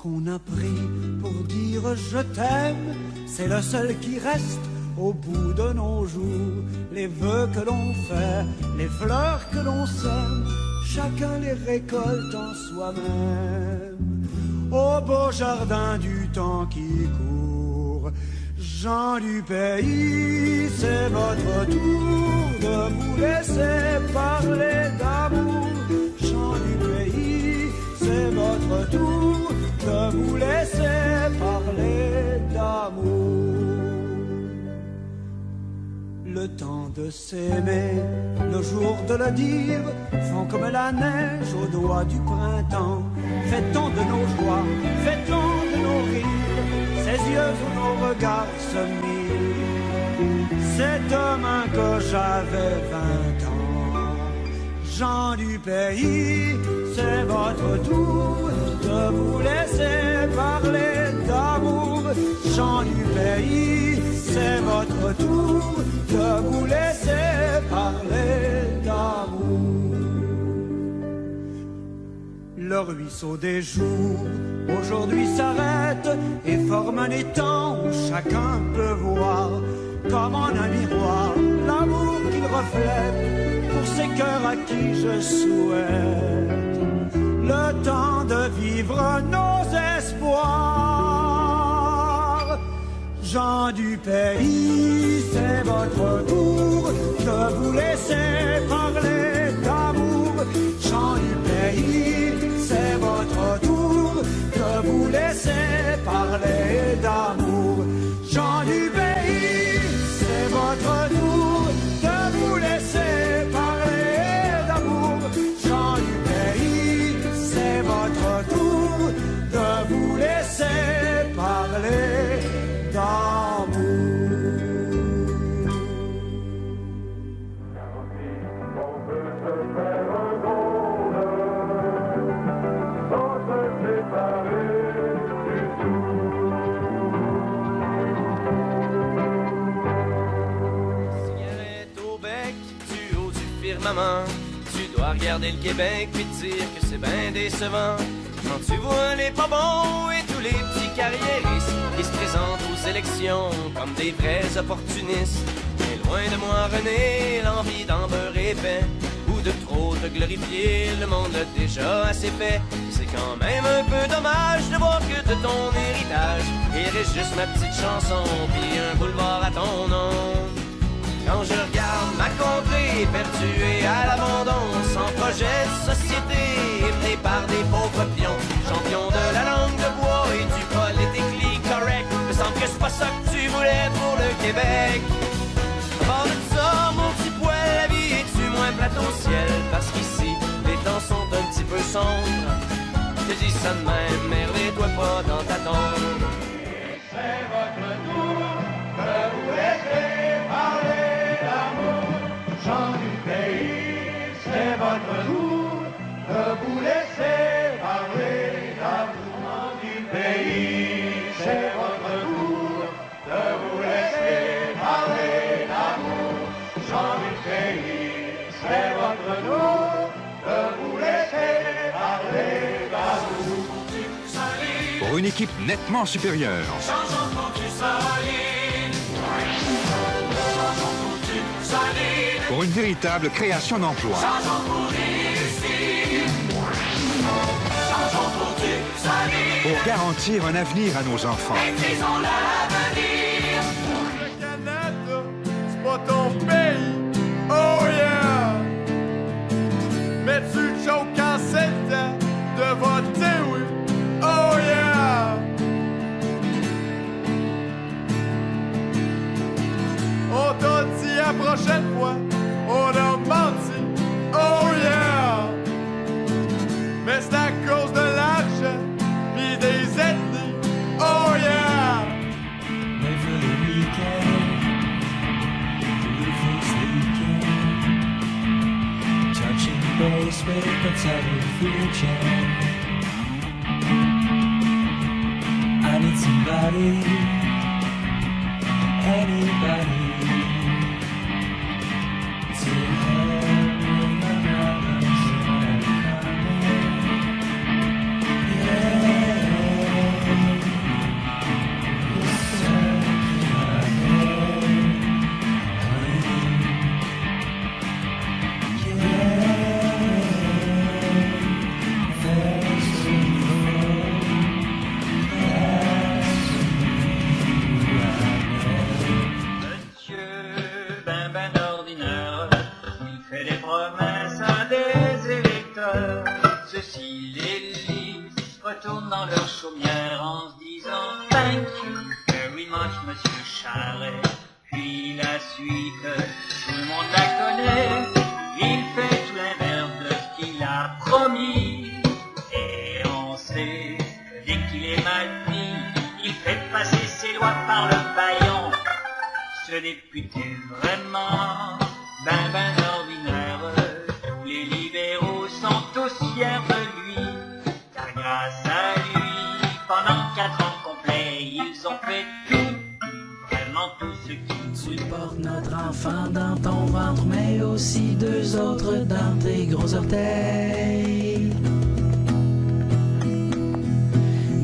qu'on a pris pour dire je t'aime, c'est le seul qui reste au bout de nos jours. Les vœux que l'on fait, les fleurs que l'on sème, chacun les récolte en soi-même. Au beau jardin du temps qui court, gens du pays, c'est votre tour de vous laisser parler d'amour. Gens du pays, c'est votre tour de vous laisser parler d'amour. Le temps de s'aimer, le jour de le dire, font comme la neige au doigt du printemps. Fait-on de nos joies, fait-on de nos rires, ces yeux où nos regards se mirent. C'est demain que j'avais 20 ans. Gens du pays, c'est votre tour de vous laisser parler d'amour. Gens du pays, c'est votre tour de vous laisser parler d'amour. Le ruisseau des jours aujourd'hui s'arrête et forme un étang où chacun peut voir comme en un miroir l'amour qu'il reflète pour ces cœurs à qui je souhaite le temps de vivre nos espoirs. Gens du pays, c'est votre tour de vous laisser parler d'amour. Gens du pays, c'est votre tour de vous laisser parler d'amour. Gens du pays, c'est votre tour de vous laisser parler d'amour. Gens du pays, c'est votre tour de vous laisser parler d'amour. Maman, tu dois regarder le Québec puis te dire que c'est ben décevant quand tu vois les pas bons et tous les petits carriéristes qui se présentent aux élections comme des vrais opportunistes. Mais loin de moi, René, l'envie d'en beurrer pain ou de trop te glorifier, le monde l'a déjà assez fait. C'est quand même un peu dommage de voir que de ton héritage il reste juste ma petite chanson puis un boulevard à ton nom. Quand je regarde ma contrée perdue et à l'abandon, sans projet de société, mené par des pauvres pions, champions de la langue de bois et du politically correct, me semble que c'est pas ça que tu voulais pour le Québec. À part de ça, mon petit poil, la vie est-tu moins plate au ciel, parce qu'ici, les temps sont un petit peu sombres. Je dis ça de même, merde, toi pas dans ta tombe. C'est votre tour de vous laisser parler. Gens du pays, c'est votre tour de vous laisser parler d'amour. Gens du pays, c'est votre tour de vous laisser parler d'amour. Gens du pays, c'est votre tour de vous laisser parler d'amour. Pour une équipe nettement supérieure. Changeons pour du solide. Changeons pour du solide. Pour une véritable création d'emplois. Changeons pour réussir. Changeons pour du solide. Pour garantir un avenir à nos enfants. Maîtrisons l'avenir. Le Canada, c'est pas ton pays. Oh yeah! Mais tu choques quand c'est le temps de voter, oui. Oh yeah! On t'a dit la prochaine fois, on a menti. Oh yeah! Mais c'est à cause de l'argent pis des ethnies. Oh yeah! Mais for the weekend, we face weekend, touching base with the television. I need somebody, anybody, to help me my problems that are coming. Yeah. promesse à des électeurs. Ceux-ci les lisent, retournent dans leur chaumière en se disant thank you very much, monsieur Charret. Puis la suite, tout le monde la connaît. Il fait tout l'inverse de ce qu'il a promis. Et on sait que dès qu'il est mal mis, il fait passer ses lois par le baillon. Ce député vraiment ben ordinaire. Tous les libéraux sont tous fiers de lui, car grâce à lui, pendant 4 ans complets, ils ont fait tout, vraiment tout ce qu'ils Tu portes notre enfant dans ton ventre, mais aussi 2 autres dans tes gros orteils.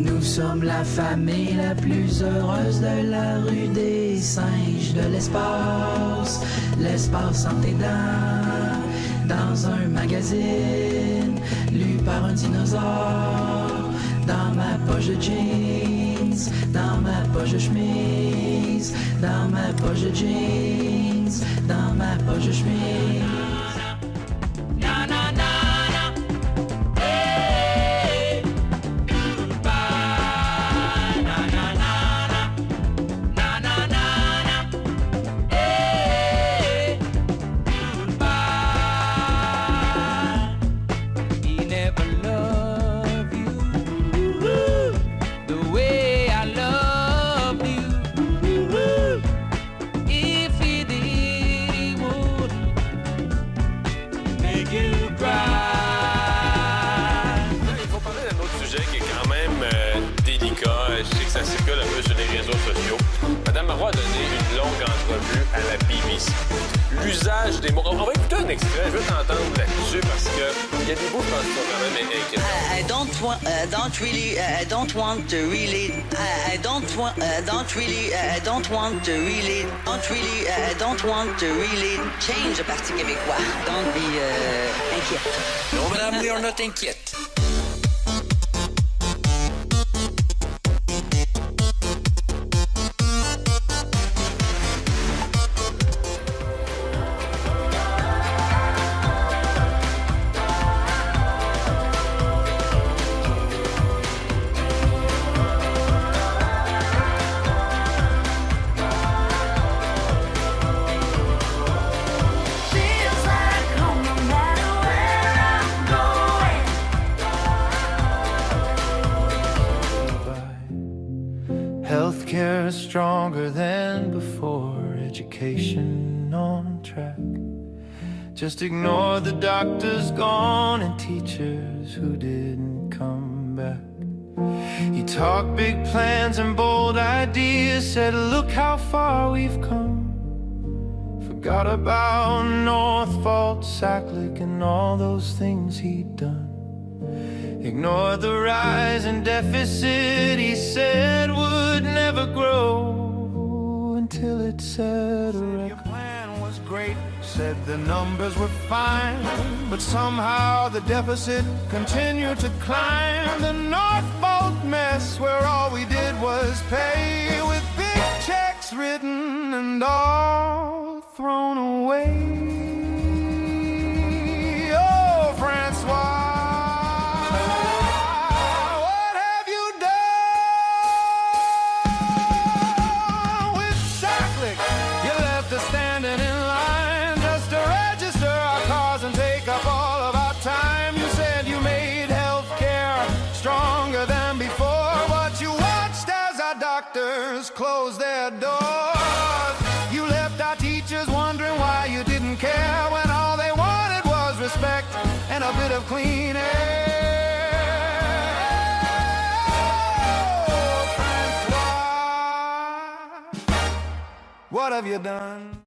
Nous sommes la famille la plus heureuse de la rue des singes de l'espace. L'espace en tes dents, dans un magazine, lu par un dinosaure. Dans ma poche de jeans, dans ma poche de chemise, dans ma poche de jeans, dans ma poche de chemise. Ça circule un peu sur les réseaux sociaux. Madame Marois a donné une longue entrevue à la BBC. L'usage des mots... On va écouter un extrait, je veux t'entendre là-dessus parce qu'il y a des bouts, je pense, qui sont quand même inquiétants. I don't want to really I don't want to really change le Parti québécois. Don't be inquiète. Non, madame, we are not inquiète. Healthcare is stronger than before, education on track. Just ignore the doctors gone and teachers who didn't come back. He talked big plans and bold ideas, said look how far we've come. Forgot about Northvolt, Sacklick and all those things he'd done. Ignored the rise in deficit he said would never grow until it set a record. Your plan was great, said the numbers were fine, but somehow the deficit continued to climb. The Northvolt mess where all we did was pay with big checks written and all thrown away. Oh, Francois, close their doors. You left our teachers wondering why you didn't care when all they wanted was respect and a bit of clean air. Oh, Francois, what have you done?